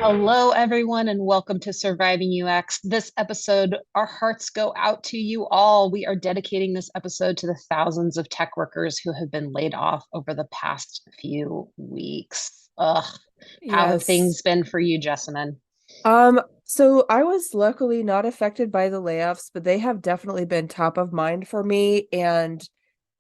Hello, everyone, and welcome to Surviving UX. This episode, our hearts go out to you all. We are dedicating this episode to the thousands of tech workers who have been laid off over the past few weeks. Ugh, how have Yes. things been for you, Jessamine? So I was luckily not affected by the layoffs, but they have definitely been top of mind for me. And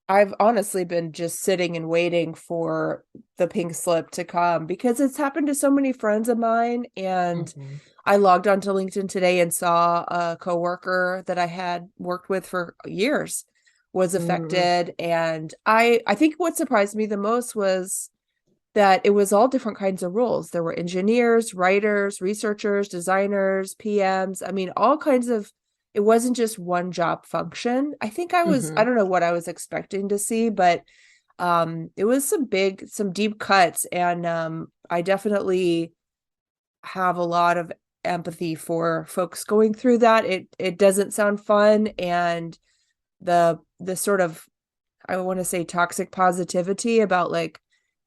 I've honestly been just sitting and waiting for the pink slip to come because it's happened to so many friends of mine. And Mhm. I logged onto LinkedIn today and saw a coworker that I had worked with for years was Mm, affected. And I think what surprised me the most was that it was all different kinds of roles. There were engineers, writers, researchers, designers, PMs. I mean, all kinds of, it wasn't just one job function. I mhm. don't know what I was expecting to see, but it was some deep cuts. And I definitely have a lot of empathy for folks going through that. It doesn't sound fun. And the sort of, I want to say, toxic positivity about like,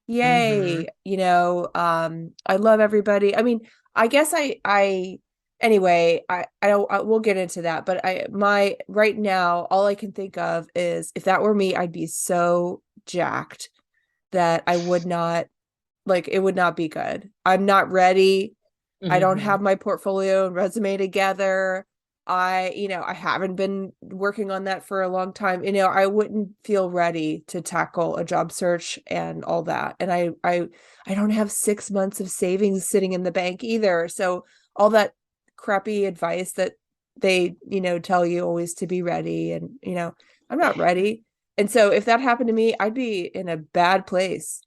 yay, Mhm. I love everybody. I mean, I guess anyway, I we'll get into that, but my right now all I can think of is if that were me, I'd be so jacked that I would not, like, it would not be good. I'm not ready. I don't Mhm. have my portfolio and resume together. I haven't been working on that for a long time. I wouldn't feel ready to tackle a job search and all that. And I don't have 6 months of savings sitting in the bank either. So all that crappy advice that they, tell you always to be ready, and I'm not ready. And so if that happened to me, I'd be in a bad place.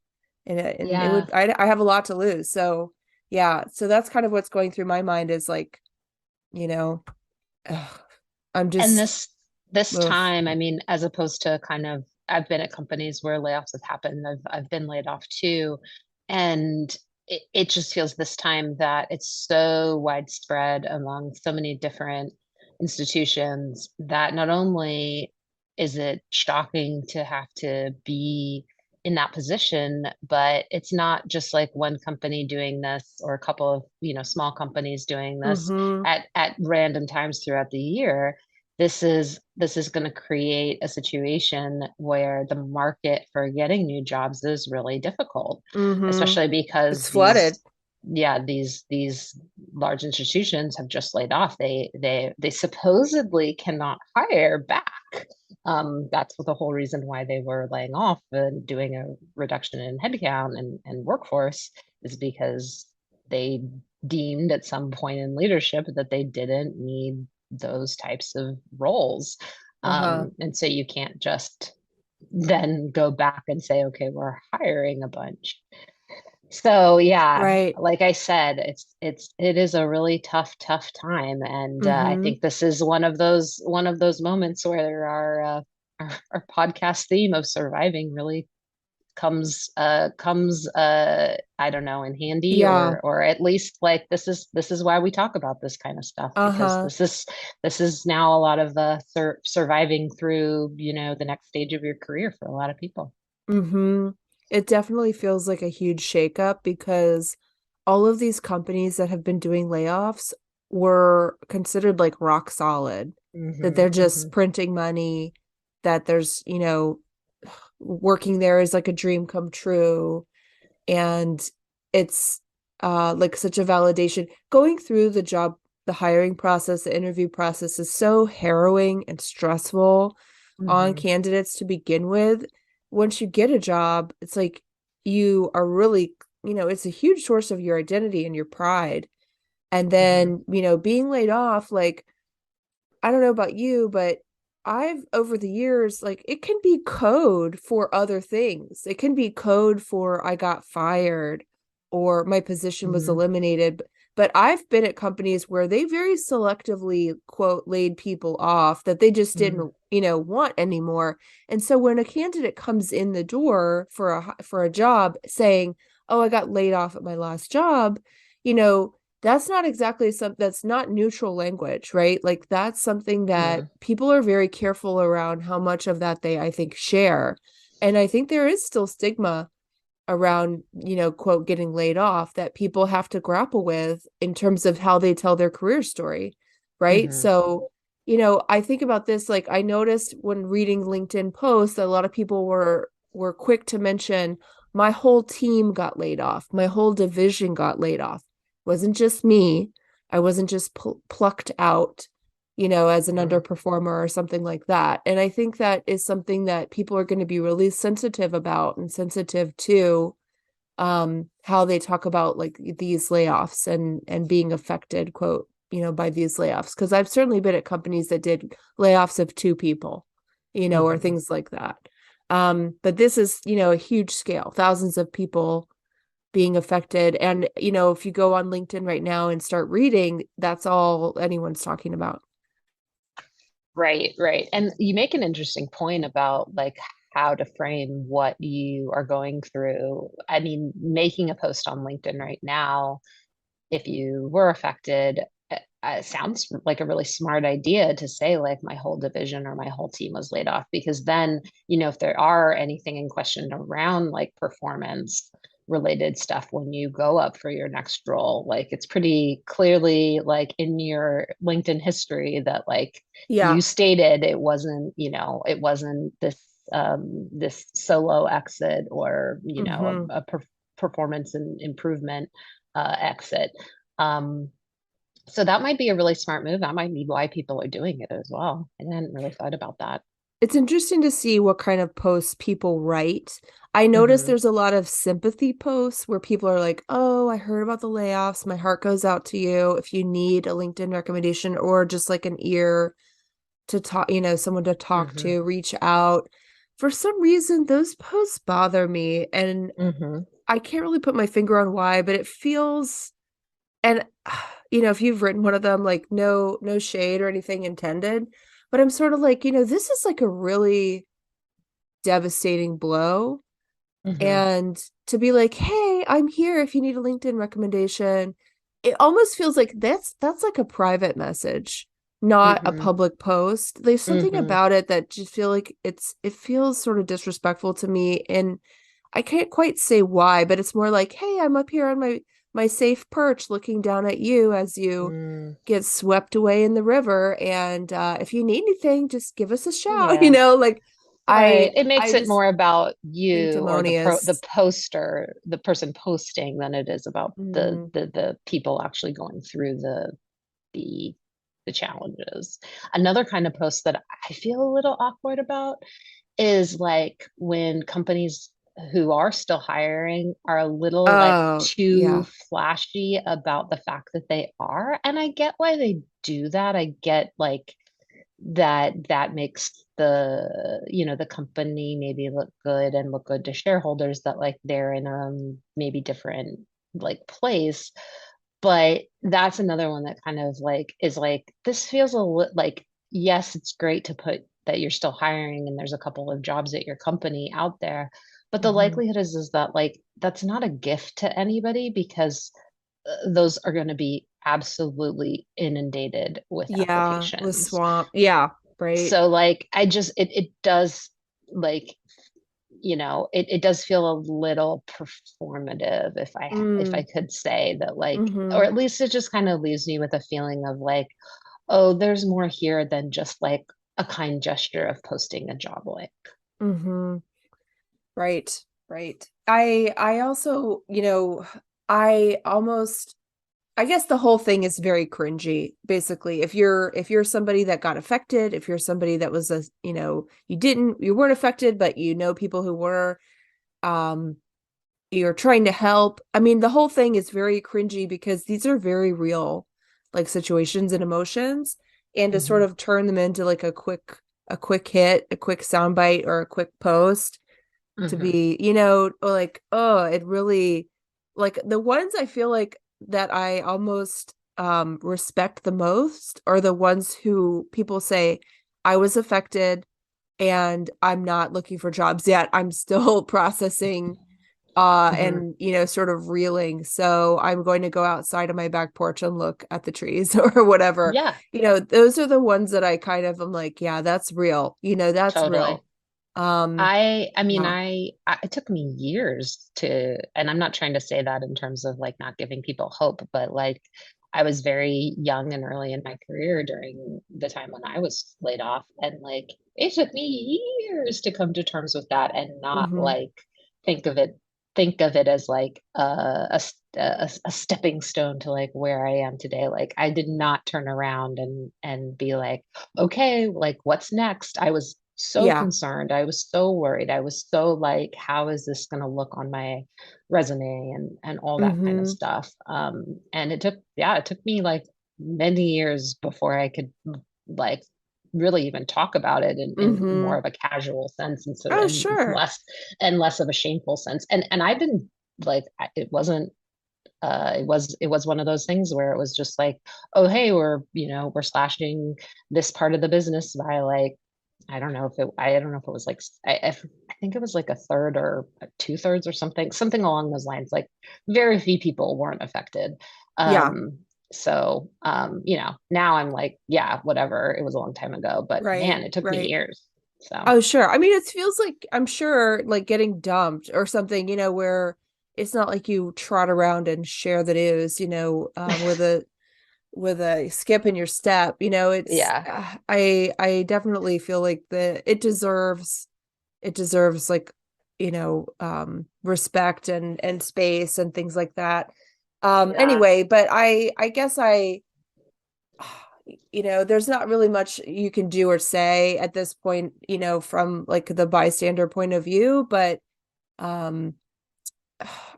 And it Yeah. would I have a lot to lose. So yeah, so that's kind of what's going through my mind is like, you know, ugh, I'm And just, this ugh. time, I mean, as opposed to kind of, I've been at companies where layoffs have happened. I've been laid off too, and it just feels this time that it's so widespread among so many different institutions that not only is it shocking to have to be in that position, but it's not just like one company doing this or a couple of, small companies doing this Mm-hmm. at random times throughout the year. This is going to create a situation where the market for getting new jobs is really difficult, Mm-hmm. especially because It's flooded. these large institutions have just laid off. They supposedly cannot hire back. That's the whole reason why they were laying off and doing a reduction in headcount and workforce is because they deemed at some point in leadership that they didn't need those types of roles. Uh-huh. And so you can't just then go back and say, okay, we're hiring a bunch. So yeah, Right. like I said, it is a really tough time, and I Mm-hmm. think this is one of those moments where our podcast theme of surviving really comes I don't know, in handy, Yeah. or at least like this is why we talk about this kind of stuff, because Uh-huh. this is now a lot of surviving through the next stage of your career for a lot of people. Mm-hmm. It definitely feels like a huge shakeup because all of these companies that have been doing layoffs were considered like rock solid, that Hmm. they're just Hmm. printing money, that there's, working there is like a dream come true. And it's like such a validation. Going through the hiring process, the interview process is so harrowing and stressful on Hmm. candidates to begin with. Once you get a job, it's like you are really, it's a huge source of your identity and your pride. And Hmm. then, being laid off, like, I don't know about you, but I've over the years, like, it can be code for other things. It can be code for I got fired or my position was Hmm. eliminated. But I've been at companies where they very selectively, quote, laid people off that they just Hmm. didn't, want anymore. And so when a candidate comes in the door for a job saying, "Oh, I got laid off at my last job," you know, that's not exactly that's not neutral language, right? Like that's something that Hmm. people are very careful around how much of that they, I think, share. And I think there is still stigma around, quote, getting laid off that people have to grapple with in terms of how they tell their career story, right? Hmm. So, I think about this, like I noticed when reading LinkedIn posts that a lot of people were quick to mention my whole team got laid off, my whole division got laid off. It wasn't just me. I wasn't just plucked out, as an Hmm. underperformer or something like that. And I think that is something that people are going to be really sensitive about and sensitive to, how they talk about like these layoffs and being affected, quote, by these layoffs. Because I've certainly been at companies that did layoffs of two people, or Hmm. things like that. But this is, a huge scale, thousands of people being affected. And, if you go on LinkedIn right now and start reading, that's all anyone's talking about. Right, right. And you make an interesting point about like how to frame what you are going through. I mean, making a post on LinkedIn right now, if you were affected, it sounds like a really smart idea to say like my whole division or my whole team was laid off, because then, if there are anything in question around like performance related stuff when you go up for your next role, like it's pretty clearly like in your LinkedIn history that like you Yeah. stated it wasn't, it wasn't this solo exit or, Mm-hmm. performance and improvement exit. Um, so that might be a really smart move. That might be why people are doing it as well. I hadn't really thought about that. It's interesting to see what kind of posts people write. I notice Hmm. there's a lot of sympathy posts where people are like, "Oh, I heard about the layoffs. My heart goes out to you. If you need a LinkedIn recommendation or just like an ear to talk, someone to talk Hmm. to, reach out." For some reason, those posts bother me, and Hmm. I can't really put my finger on why, but it feels, and if you've written one of them, like no shade or anything intended, but I'm sort of like, this is like a really devastating blow. Hmm. And to be like, hey, I'm here if you need a LinkedIn recommendation, it almost feels like that's like a private message, not a Hmm. public post. There's something Hmm. about it that just feel like it feels sort of disrespectful to me. And I can't quite say why, but it's more like, hey, I'm up here on my safe perch looking down at you as you Mm. get swept away in the river. And if you need anything, just give us a shout, Yeah. like Right. I It makes I it just more about you or the sanctimonious. poster, the person posting than it is about the Mm. the people actually going through the the challenges. Another kind of post that I feel a little awkward about is like when companies who are still hiring are a little like Oh, too yeah. flashy about the fact that they are. And I get why they do that. I get like that makes the company maybe look good and look good to shareholders that like they're in a maybe different like place. But that's another one that kind of like is like this feels like, yes, it's great to put that you're still hiring and there's a couple of jobs at your company out there, but the Hmm. likelihood is that like that's not a gift to anybody, because those are going to be absolutely inundated with Yeah, with applications. swamp. Yeah, right. So like it does like, it does feel a little performative, if I Mm. could say that, like, or Hmm. at least it just kind of leaves me with a feeling of like, oh, there's more here than just like a kind gesture of posting a job link. Hmm. Right, right. I also, I almost, I guess the whole thing is very cringy, basically. If you're somebody that got affected, if you're somebody that was a, you weren't affected, but people who were, um, you're trying to help. I mean, the whole thing is very cringy because these are very real, like, situations and emotions, and to sort Hmm. of turn them into like a quick hit, a quick soundbite, or a quick post to Hmm. be, like, oh, it really, like, the ones I feel like that I almost respect the most are the ones who people say, I was affected and I'm not looking for jobs yet. I'm still processing, Hmm. and sort of reeling. So I'm going to go outside on my back porch and look at the trees or whatever. Yeah, Those are the ones that I kind of am like, yeah, that's real. That's totally. real. I mean, Yeah. it took me years to, and I'm not trying to say that in terms of like not giving people hope, but like I was very young and early in my career during the time when I was laid off. And like it took me years to come to terms with that and not Hmm. like think of it, think of it as like a stepping stone to like where I am today. Like I did not turn around and be like, okay, like what's next? I was so Yeah. concerned. I was so worried. I was so like, how is this going to look on my resume and all that kind of Hmm. stuff. And it took, yeah, it took me like many years before I could like really even talk about it in more Hmm. of a casual sense and so Oh, sure. and less of a shameful sense. And I've been like, it wasn't it was one of those things where it was just like, oh hey, we're slashing this part of the business by like I don't know if it was like I think it was like a third or two-thirds or something along those lines. Like very few people weren't affected. Yeah. Now I'm like, yeah, whatever. It was a long time ago, but man, Right. it took me Right. years. So Oh, sure. I mean, it feels like I'm sure like getting dumped or something, where it's not like you trot around and share the news, with a skip in your step. It's yeah, I definitely feel like it deserves like respect and space and things like that. yeah. Anyway, but I guess there's not really much you can do or say at this point, from like the bystander point of view, but um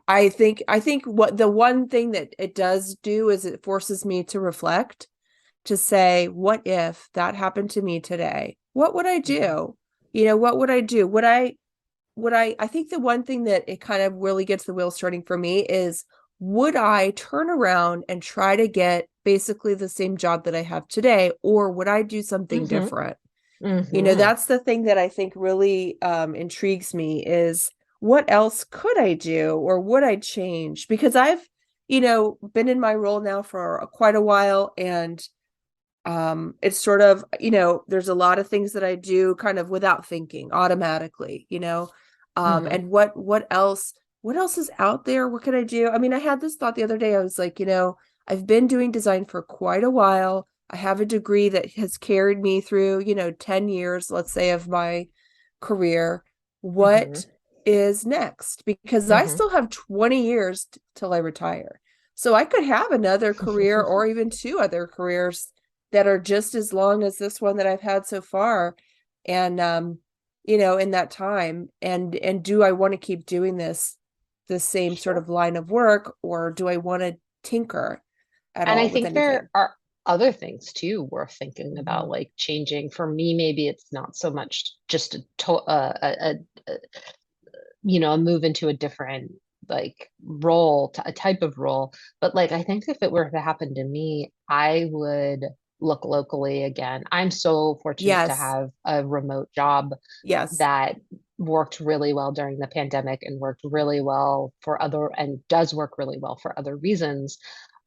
I think what the one thing that it does do is it forces me to reflect, to say, what if that happened to me today? What would I Mhm. do? What would I do? I think the one thing that it kind of really gets the wheels turning for me is, would I turn around and try to get basically the same job that I have today, or would I do something Mhm. different? Mhm. That's the thing that I think really intrigues me is, what else could I do or would I change? Because I've, been in my role now for quite a while, and it's sort of, there's a lot of things that I do kind of without thinking automatically, Mhm. and what else is out there? What could I do? I mean, I had this thought the other day. I was like, I've been doing design for quite a while. I have a degree that has carried me through, 10 years, let's say, of my career. What Mhm. is next? Because I Mhm. still have 20 years till I retire. So I could have another career or even two other careers that are just as long as this one that I've had so far. And in that time, and do I want to keep doing the same sort Sure. of line of work, or do I want to tinker at And I all with think there anything? are other things too worth thinking about, Hmm. like changing. For me, maybe it's not so much just a a move into a different like role, a type of role. But like, I think if it were to happen to me, I would look locally again. I'm so fortunate to Yes. have a remote job Yes. that worked really well during the pandemic and worked really well for other and does work really well for other reasons.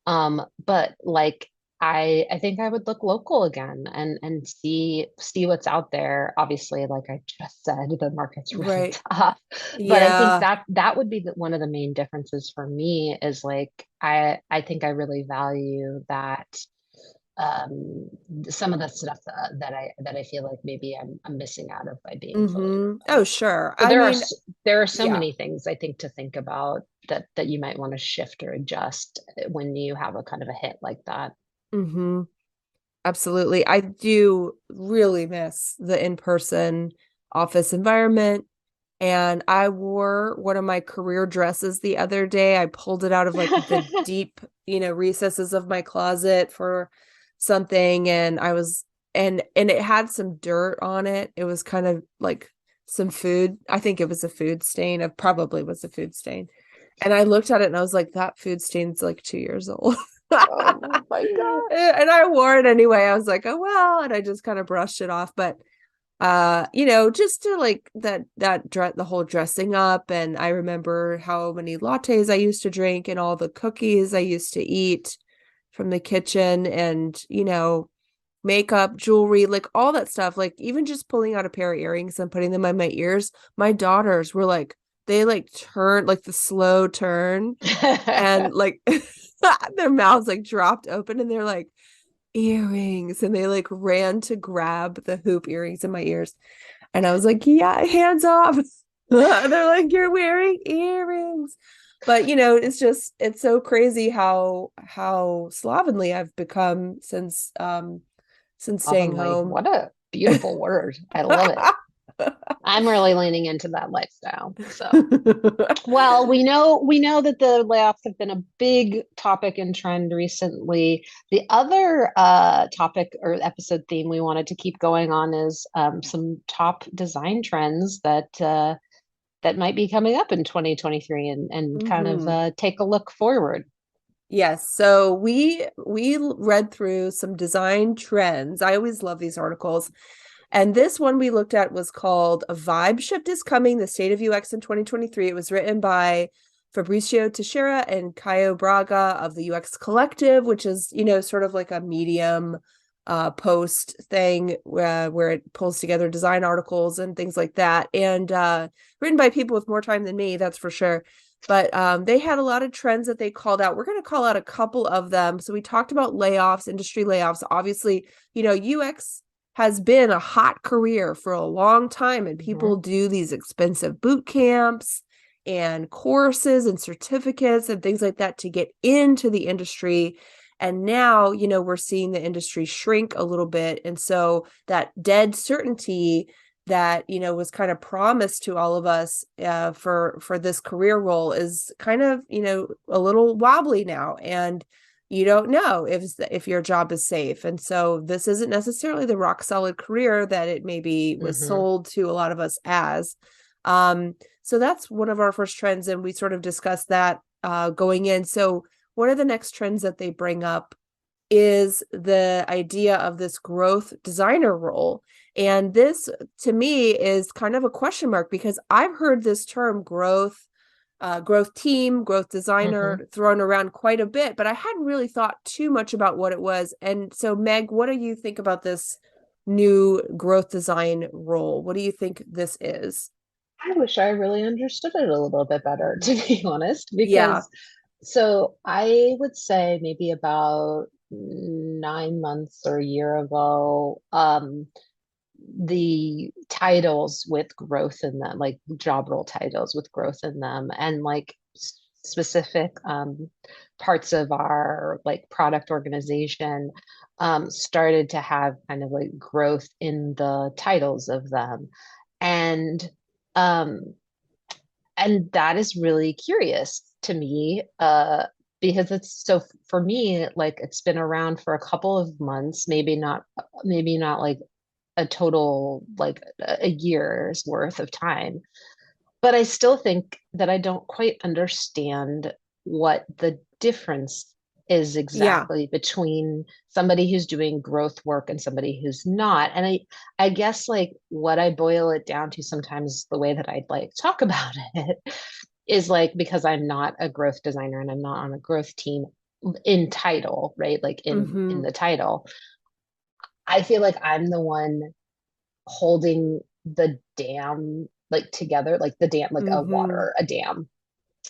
But like I think I would look local again and see what's out there. Obviously, like I just said, the market's really Right. tough. But I think Yeah. that would be one of the main differences for me is like I think I really value that um some of the stuff that I feel like maybe I'm missing out of by being fully Oh, remote. sure. So I mean, there are so yeah. many things I think to think about that you might want to shift or adjust when you have a kind of a hit like that. Hmm. Absolutely. I do really miss the in-person office environment. And I wore one of my career dresses the other day. I pulled it out of like the deep, recesses of my closet for something, and it had some dirt on it. It was kind of like some food. I think it was a food stain. It probably was a food stain. And I looked at it and I was like, that food stain's like 2 years old. Oh my God. And I wore it anyway. I was like, oh well, and I just kind of brushed it off. But just to like the whole dressing up, and I remember how many lattes I used to drink and all the cookies I used to eat from the kitchen, and makeup, jewelry, like all that stuff. Like even just pulling out a pair of earrings and putting them on my ears, my daughters were like, they like turned like the slow turn and like their mouths like dropped open and they're like, earrings. And they like ran to grab the hoop earrings in my ears. And I was like, yeah, hands off. They're like, you're wearing earrings. But it's just it's so crazy how slovenly I've become since staying Slovenly. home. What a beautiful word. I love it. I'm really leaning into that lifestyle. So, well, we know that the layoffs have been a big topic and trend recently. The other topic or episode theme we wanted to keep going on is some top design trends that might be coming up in 2023 and kind of Hmm. take a look forward. Yes, so we read through some design trends. I always love these articles. And this one we looked at was called A Vibe Shift is Coming, the State of UX in 2023. It was written by Fabricio Teixeira and Caio Braga of the UX Collective, which is, sort of like a Medium post thing where it pulls together design articles and things like that. And written by people with more time than me, that's for sure. But they had a lot of trends that they called out. We're going to call out a couple of them. So we talked about layoffs, industry layoffs. Obviously, UX has been a hot career for a long time, and people Mhm. do these expensive boot camps and courses and certificates and things like that to get into the industry. And now, we're seeing the industry shrink a little bit. And so that dead certainty that, was kind of promised to all of us for this career role is kind of, a little wobbly now. And you don't know if your job is safe. And so this isn't necessarily the rock solid career that it maybe was Mhm. sold to a lot of us as. So that's one of our first trends, and we sort of discussed that going in. So one of the next trends that they bring up is the idea of this growth designer role. And this to me is kind of a question mark because I've heard this term growth team, growth Mhm. designer thrown around quite a bit, but I hadn't really thought too much about what it was. And so, Meg, what do you think about this new growth design role? What do you think this is? I wish I really understood it a little bit better, to be honest, Yeah. because so I would say maybe about 9 months or a year ago, the titles with growth in them, like job role titles with growth in them, and like specific parts of our like product organization started to have kind of like growth in the titles of them. And um, and that is really curious to me because it's so for me like it's been around for a couple of months, maybe not like a total like a year's worth of time, but I still think that I don't quite understand what the difference is Yeah. exactly between somebody who's doing growth work and somebody who's not. And I guess like what I boil it down to sometimes the way that I'd like talk about it is like because I'm not a growth designer and I'm not on a growth team in title, right? Like in Mm-hmm. the title, I feel like I'm the one holding the dam like together, like the dam, like Mm-hmm. a dam.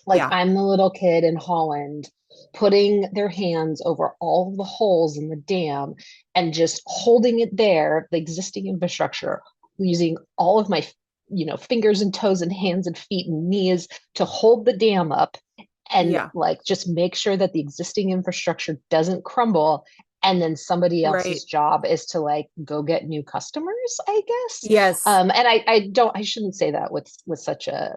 Like Yeah. I'm the little kid in Holland putting their hands over all the holes in the dam and just holding it there, the existing infrastructure, using all of my, fingers and toes and hands and feet and knees to hold the dam up and Yeah. like just make sure that the existing infrastructure doesn't crumble. And then somebody Right. else's job is to like go get new customers, I guess. Yes. And I shouldn't say that with such a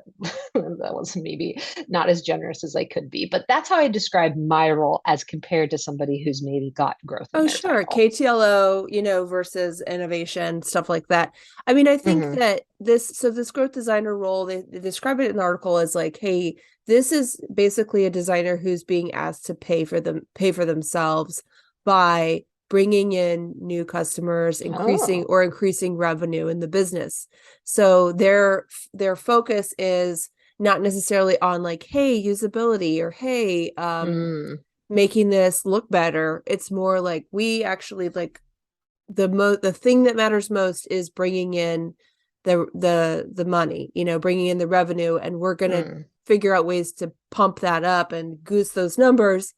that was maybe not as generous as I could be, but that's how I describe my role as compared to somebody who's maybe got growth in Oh, their sure. title. KTLO, versus innovation, stuff like that. I mean, I think Hmm. that this growth designer role, they describe it in the article as like, hey, this is basically a designer who's being asked to pay for themselves by bringing in new customers, Oh. increasing revenue in the business. So their focus is not necessarily on like, hey, usability or hey, Mm. making this look better. It's more like we actually like the thing that matters most is bringing in the money, bringing in the revenue, and we're going to Mm. figure out ways to pump that up and goose those numbers.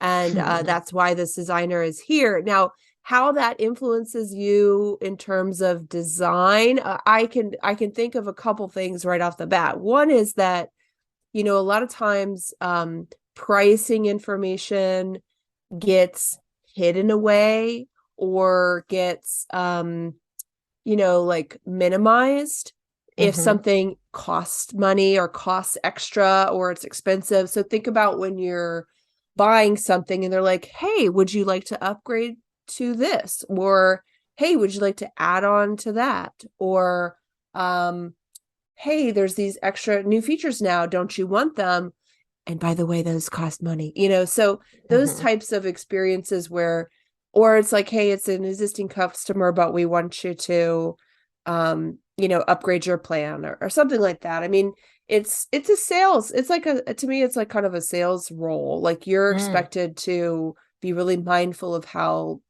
And that's why this designer is here now. How that influences you in terms of design, I can think of a couple things right off the bat. One is that, a lot of times pricing information gets hidden away or gets like minimized if Hmm. something costs money or costs extra or it's expensive. So think about when you're buying something and they're like, hey, would you like to upgrade to this? Or hey, would you like to add on to that? Or hey, there's these extra new features now, don't you want them? And by the way, those cost money, so those Hmm. types of experiences where, or it's like, hey, it's an existing customer, but we want you to, upgrade your plan, or something like that. I mean, it's a sales, it's like to me, it's like kind of a sales role. Like you're Mm. expected to be really mindful of how,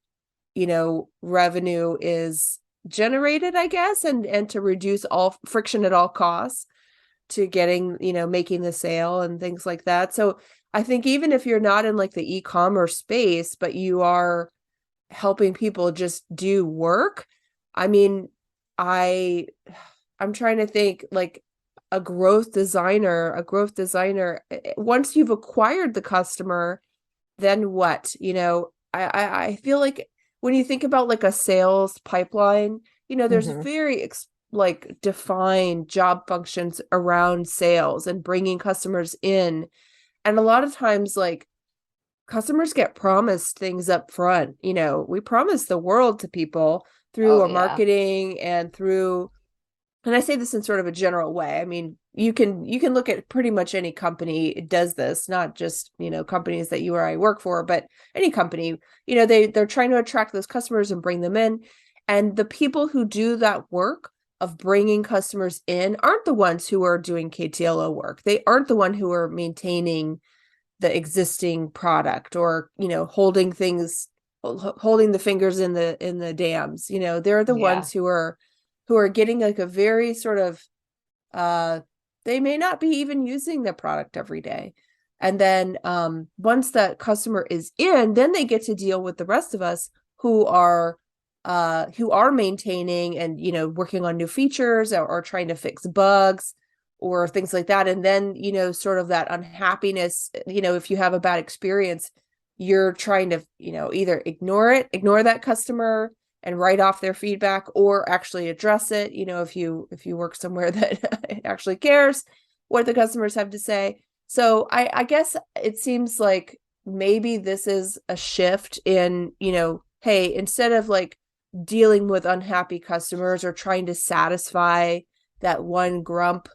revenue is generated, I guess, and to reduce all friction at all costs to getting, making the sale and things like that. So I think even if you're not in like the e-commerce space, but you are helping people just do work, I mean, I I'm trying to think like a growth designer, once you've acquired the customer, then what? I feel like when you think about like a sales pipeline, there's Hmm. very like defined job functions around sales and bringing customers in. And a lot of times, like customers get promised things up front. We promise the world to people through Oh our yeah. marketing and through, and I say this in sort of a general way. I mean, you can look at pretty much any company does this, not just, companies that you or I work for, but any company, they're trying to attract those customers and bring them in. And the people who do that work of bringing customers in aren't the ones who are doing KTLO work. They aren't the one who are maintaining the existing product or, holding the fingers in the dams. They're the Yeah. ones who are getting like a very sort of uh they may not be even using the product every day. And then once that customer is in, then they get to deal with the rest of us who are maintaining and, working on new features, or trying to fix bugs or things like that. And then, sort of that unhappiness, if you have a bad experience, you're trying to, either ignore that customer and write off their feedback, or actually address it, if you work somewhere that actually cares what the customers have to say. So I guess it seems like maybe this is a shift in, hey, instead of like dealing with unhappy customers or trying to satisfy that one grump,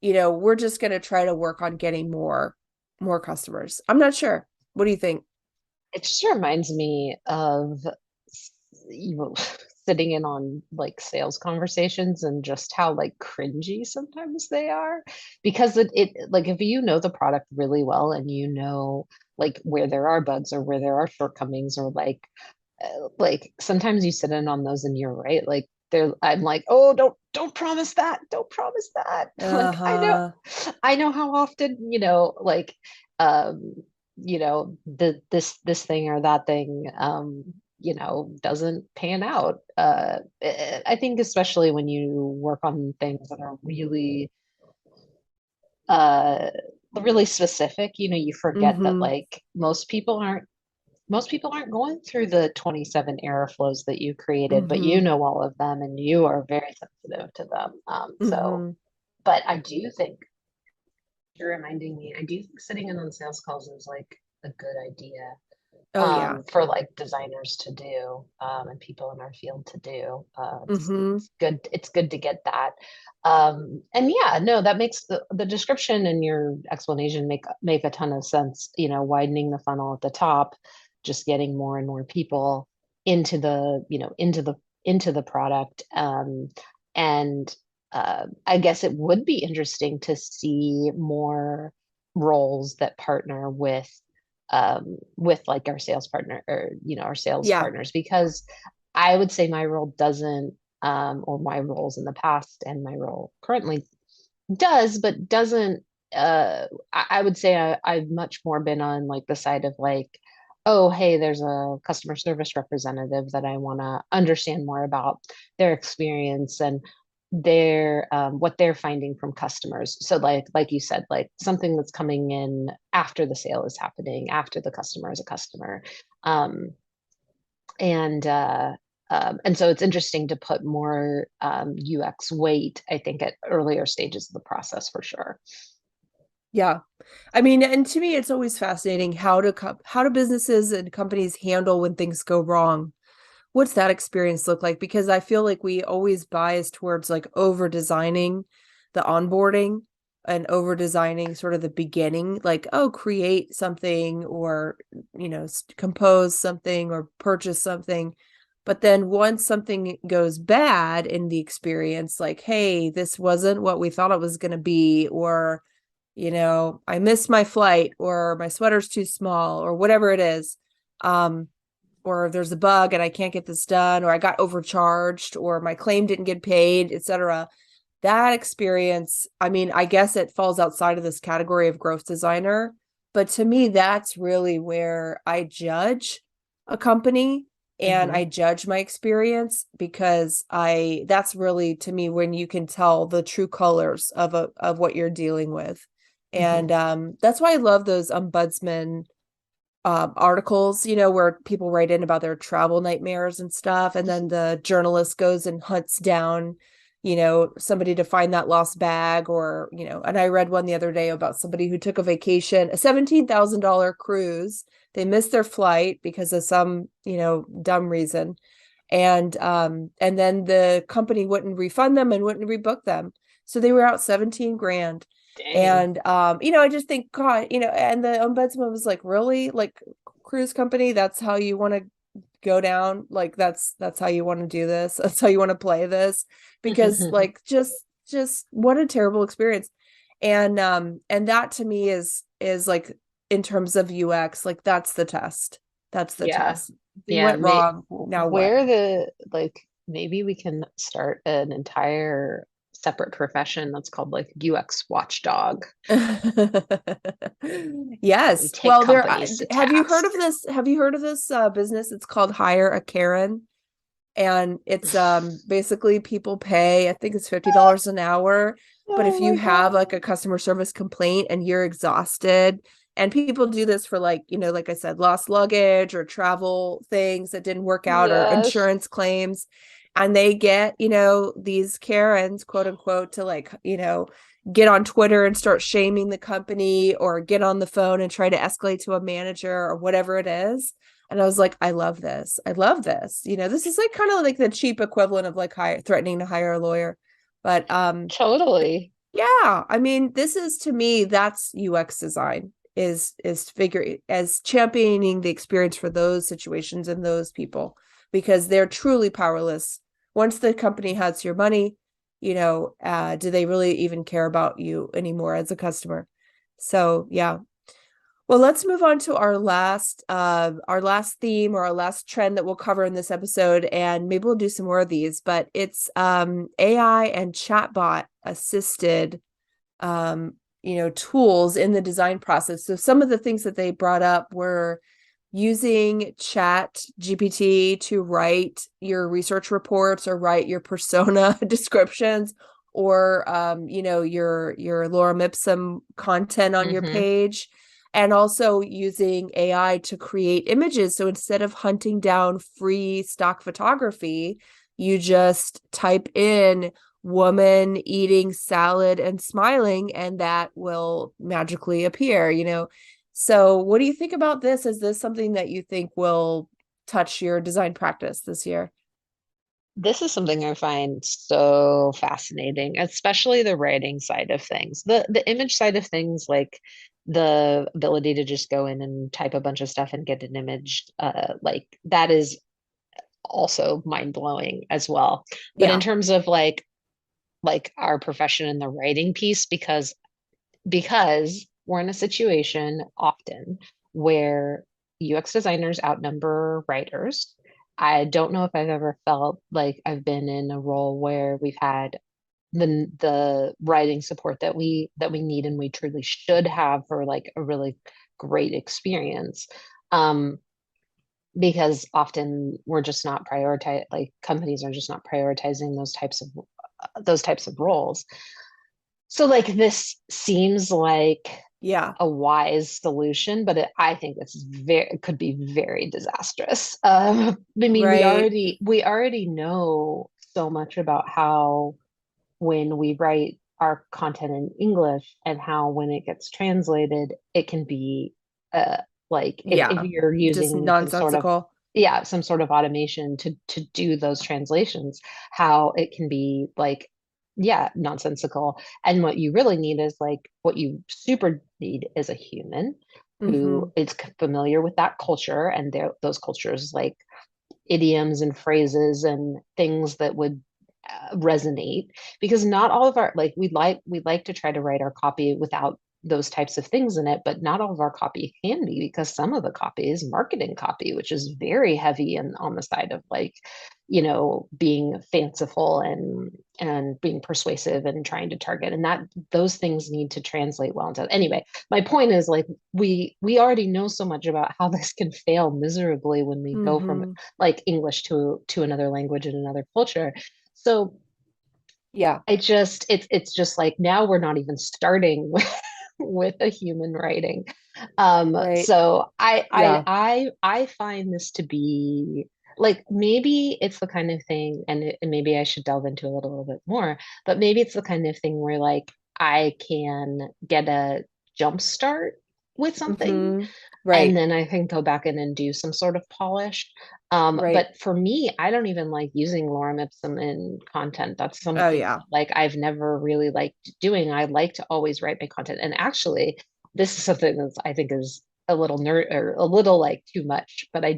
we're just going to try to work on getting more customers. I'm not sure. What do you think? It just reminds me of you know, sitting in on like sales conversations and just how like cringy sometimes they are. Because it like if you know the product really well and you know like where there are bugs or where there are shortcomings or like sometimes you sit in on those and you're right, like they're I'm like, oh, don't promise that, don't promise that. Like Uh-huh. I know how often, like um this thing or that thing doesn't pan out. I think especially when you work on things that are uh really specific, you forget that Mm-hmm. like most people aren't going through the 27 error flows that you created, but you Mm-hmm. know all of them and you are very sensitive to them. So, Mm-hmm. but I do think you're reminding me, I do think sitting in on sales calls is like a good idea Oh yeah. for like designers to do and people in our field to do. It's, Mm-hmm. it's good. It's good to get that. And yeah, no, that makes the description and your explanation make a ton of sense. Widening the funnel at the top, just getting more and more people into the product. And I guess it would be interesting to see more roles that partner with like our sales partner or our sales Yeah. partners because I would say my role doesn't, or my roles in the past and my role currently does, but doesn't. I would say I've much more been on like the side of like, oh, hey, there's a customer service representative that I want to understand more about their experience and their what they're finding from customers. So like you said, like something that's coming in after the sale is happening, after the customer is a customer. Um, and and so it's interesting to put more UX weight, I think, at earlier stages of the process for sure. Yeah. I mean, and to me, it's always fascinating how do businesses and companies handle when things go wrong? What's that experience look like? Because I feel like we always bias towards like over designing the onboarding and over designing sort of the beginning, like, oh, create something or, compose something or purchase something. But then once something goes bad in the experience, like, hey, this wasn't what we thought it was going to be, or, I missed my flight, or my sweater's too small, or whatever it is. Or there's a bug and I can't get this done, or I got overcharged, or my claim didn't get paid, etc. That experience, I mean, I guess it falls outside of this category of growth designer, but to me, that's really where I judge a company and I Hmm. judge my experience, because that's really to me when you can tell the true colors of what you're dealing with. And Hmm. that's why I love those ombudsman articles, where people write in about their travel nightmares and stuff. And then the journalist goes and hunts down, somebody to find that lost bag, or, and I read one the other day about somebody who took a vacation, a $17,000 cruise. They missed their flight because of some, dumb reason. And then the company wouldn't refund them and wouldn't rebook them. So they were out 17 grand. Dang. And I just think, God, and the ombudsman was like, really? Like, cruise company, that's how you want to go down? Like, that's how you want to do this? That's how you want to play this? Because like just what a terrible experience. And that to me is like, in terms of UX, like that's the test. That's the Yeah. test. Something Yeah. went wrong. Now what? Where the like maybe we can start an entire separate profession that's called like UX watchdog. We Yes. take Well, companies to have you heard task. of this? Have you heard of this business? It's called Hire a Karen. And it's basically people pay, I think it's $50 an hour. But if Oh you my have like a God. customer service complaint and you're exhausted, and people do this for, like, like I said, lost luggage or travel things that didn't work out or Yes. insurance claims. And they get, these Karens, quote unquote, to like, get on Twitter and start shaming the company, or get on the phone and try to escalate to a manager or whatever it is. And I was like, I love this. I love this. This is like kind of like the cheap equivalent of like threatening to hire a lawyer. But Totally. yeah, I mean, this is, to me, that's UX design, is figure as championing the experience for those situations and those people, because they're truly powerless. Once the company has your money, do they really even care about you anymore as a customer? So yeah. Well, let's move on to our last theme, or our last trend that we'll cover in this episode, and maybe we'll do some more of these. But it's AI and chatbot assisted tools in the design process. So some of the things that they brought up were using chat GPT to write your research reports or write your persona descriptions, or your lorem ipsum content on your Hmm. page, and also using AI to create images. So instead of hunting down free stock photography, you just type in woman eating salad and smiling, and that will magically appear. So what do you think about this? Is this something that you think will touch your design practice this year? This is something I find so fascinating, especially the writing side of things. The image side of things, like the ability to just go in and type a bunch of stuff and get an image, like that is also mind blowing as well. But in Yeah. terms of like our profession in the writing piece, because we're in a situation often where UX designers outnumber writers. I don't know if I've ever felt like I've been in a role where we've had the writing support that we need and we truly should have for like a really great experience. Um, because often we're just not prioritize like companies are just not prioritizing those types of roles. So like this seems like Yeah. a wise solution, but I think it could be very disastrous. I mean, Right. we already know so much about how when we write our content in English and how when it gets translated, it can be uh, like if Yeah. you're Just using nonsensical. some sort of automation to do those translations, how it can be like yeah, nonsensical. And what you really need is like what you super need is a human who Hmm. is familiar with that culture and those cultures like idioms and phrases and things that would resonate because not all of our like we like to try to write our copy without those types of things in it, but not all of our copy can be because some of the copy is marketing copy, which is very heavy and on the side of like, you know, being fanciful and being persuasive and trying to target and that those things need to translate well into anyway. My point is like we already know so much about how this can fail miserably when we go from Hmm. like English to another language and another culture. So Yeah. it's just like now we're not even starting with a human writing. Right. So Yeah. I find this to be like maybe it's the kind of thing, and maybe I should delve into a little bit more, but maybe it's the kind of thing where like I can get a jump start with something Hmm. and Right. then I can go back in and do some sort of polish. Right. But for me, I don't even like using lorem ipsum in content. That's Oh something yeah. like I've never really liked doing. I like to always write my content. And actually, this is something that I think is a little nerd or a little like too much, but I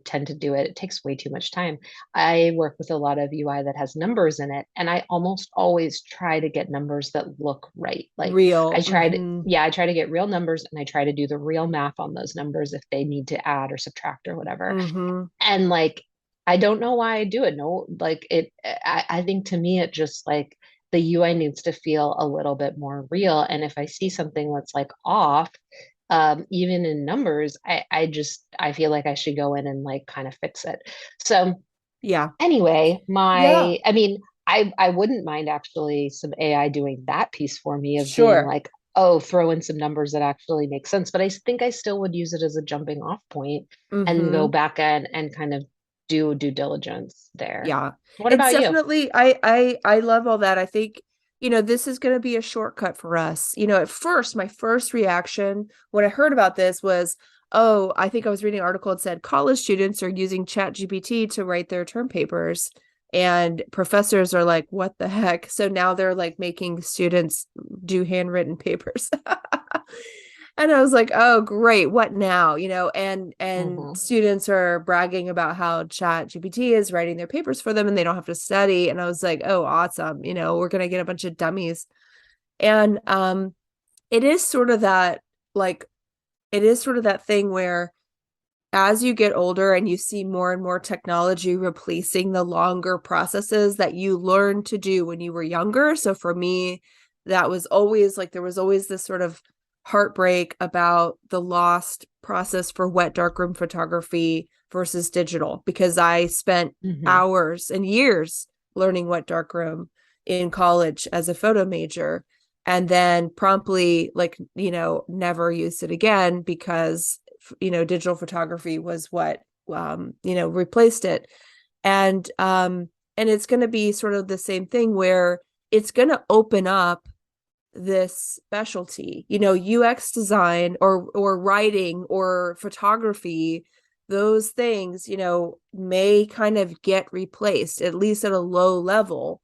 tend to do it. It takes way too much time. I work with a lot of UI that has numbers in it, and I almost always try to get numbers that look right. Like Real. I tried Hmm. yeah, I try to get real numbers and I try to do the real math on those numbers if they need to add or subtract or whatever. Hmm. And like, I don't know why I do it. No, like I think to me, it just like the UI needs to feel a little bit more real. And if I see something that's like off, even in numbers, I feel like I should go in and like kind of fix it. So Yeah. anyway, Yeah. I mean, I wouldn't mind actually some AI doing that piece for me of being Sure. like, oh, throw in some numbers that actually make sense. But I think I still would use it as a jumping off point and go Hmm. back in and kind of do due diligence there. Yeah. What It's about you? definitely I love all that. I think, this is going to be a shortcut for us. At first, my first reaction when I heard about this was, oh, I think I was reading an article that said college students are using Chat GPT to write their term papers. And professors are like, what the heck? So now they're like making students do handwritten papers. And I was like, oh, great. What now? And Hmm. students are bragging about how Chat GPT is writing their papers for them and they don't have to study. And I was like, oh, awesome. We're gonna get a bunch of dummies. And it is sort of that like it is sort of that thing where as you get older and you see more and more technology replacing the longer processes that you learned to do when you were younger. So for me, that was always like there was always this sort of heartbreak about the lost process for wet darkroom photography versus digital because I spent Hmm. hours and years learning wet darkroom in college as a photo major and then promptly like never used it again because digital photography was what replaced it. And it's going to be sort of the same thing where it's going to open up this specialty, UX design or writing or photography. Those things may kind of get replaced at least at a low level,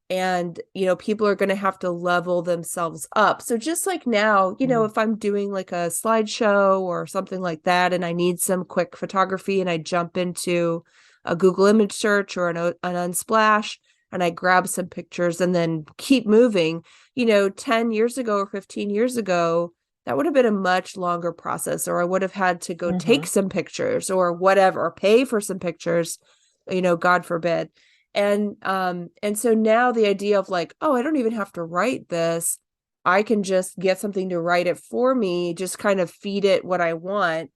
and people are going to have to level themselves up. So just like now, if I'm doing like a slideshow or something like that and I need some quick photography and I jump into a Google image search or an Unsplash and I grab some pictures and then keep moving, 10 years ago or 15 years ago, that would have been a much longer process, or I would have had to go take Hmm. some pictures or whatever, or pay for some pictures. God forbid. And so now the idea of like, oh, I don't even have to write this. I can just get something to write it for me, just kind of feed it what I want,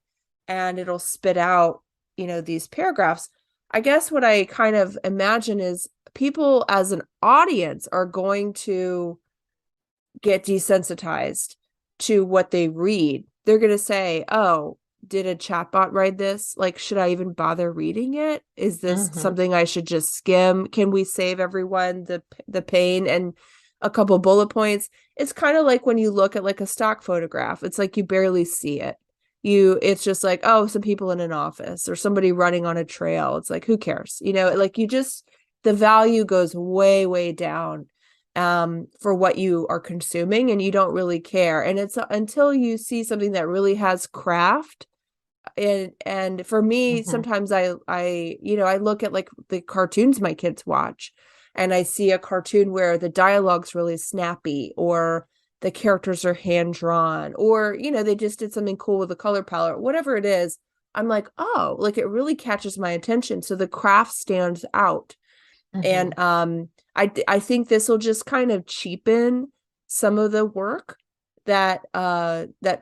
and it'll spit out, these paragraphs. I guess what I kind of imagine is people as an audience are going to get desensitized to what they read. They're going to say, oh, did a chatbot write this? Like, should I even bother reading it? Is this Hmm. something I should just skim? Can we save everyone the pain and a couple bullet points? It's kind of like when you look at like a stock photograph. It's like you barely see it. It's just like, oh, some people in an office or somebody running on a trail. It's like, who cares? Like the value goes way, way down for what you are consuming, and you don't really care. And it's until you see something that really has craft. And for me, Hmm. sometimes I look at like the cartoons my kids watch, and I see a cartoon where the dialogue's really snappy, or the characters are hand drawn, or they just did something cool with the color palette, whatever it is. I'm like, oh, like it really catches my attention, so the craft stands out. Hmm. And I think this will just kind of cheapen some of the work that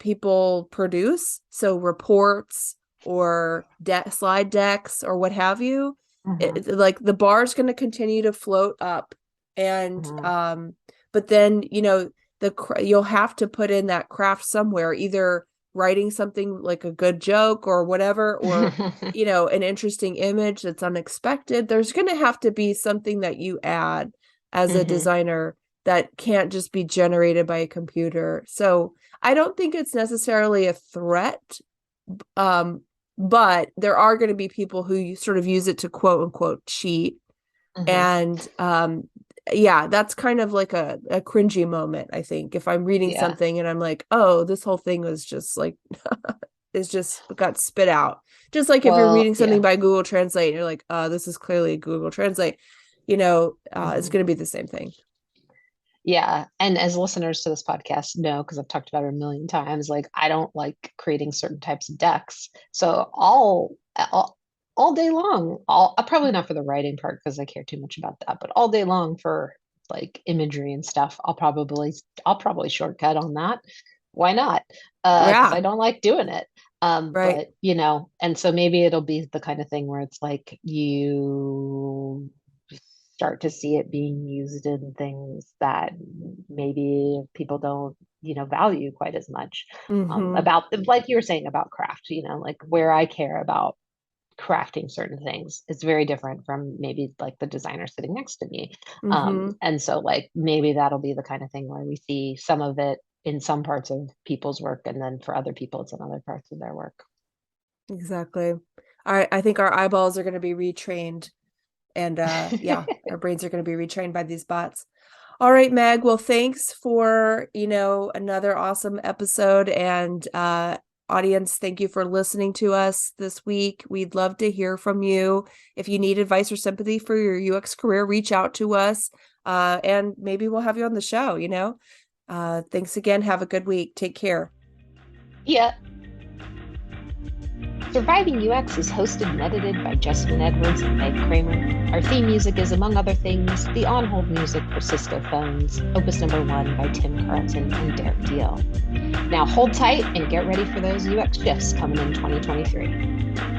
people produce, so reports or slide decks or what have you. Hmm. Like the bar is going to continue to float up. And Hmm. but then you'll have to put in that craft somewhere, either writing something like a good joke or whatever, or an interesting image that's unexpected. There's going to have to be something that you add as a Hmm. designer that can't just be generated by a computer. So I don't think it's necessarily a threat, um, but there are going to be people who sort of use it to quote unquote cheat. Hmm. And yeah, that's kind of like a cringy moment, I think, if I'm reading Yeah. something and I'm like, oh, this whole thing was just like is just got spit out. Just like if you're Well, reading something yeah. by Google Translate, you're like, this is clearly Google Translate, it's Hmm. going to be the same thing. Yeah. And as listeners to this podcast know, because I've talked about it a million times, like I don't like creating certain types of decks. So all day long, probably not for the writing part because I care too much about that, but all day long for like imagery and stuff, I'll probably shortcut on that. Why not? Because Yeah, I don't like doing it. right. But and so maybe it'll be the kind of thing where it's like you start to see it being used in things that maybe people don't value quite as much, Mm-hmm. about, like you were saying about craft, like where I care about crafting certain things is very different from maybe like the designer sitting next to me. Mm-hmm. And so like maybe that'll be the kind of thing where we see some of it in some parts of people's work, and then for other people it's in other parts of their work. Exactly. All right, I think our eyeballs are going to be retrained, and yeah, our brains are going to be retrained by these bots. All right, Meg. Well, thanks for, another awesome episode. And audience, thank you for listening to us this week. We'd love to hear from you. If you need advice or sympathy for your UX career, reach out to us. And maybe we'll have you on the show. Thanks again. Have a good week. Take care. Yeah. Surviving UX is hosted and edited by Jessamine Edwards and Meg Kramer. Our theme music is, among other things, the on-hold music for Cisco phones, Opus Number 1 by Tim Carlton and Derek Deal. Now hold tight and get ready for those UX shifts coming in 2023.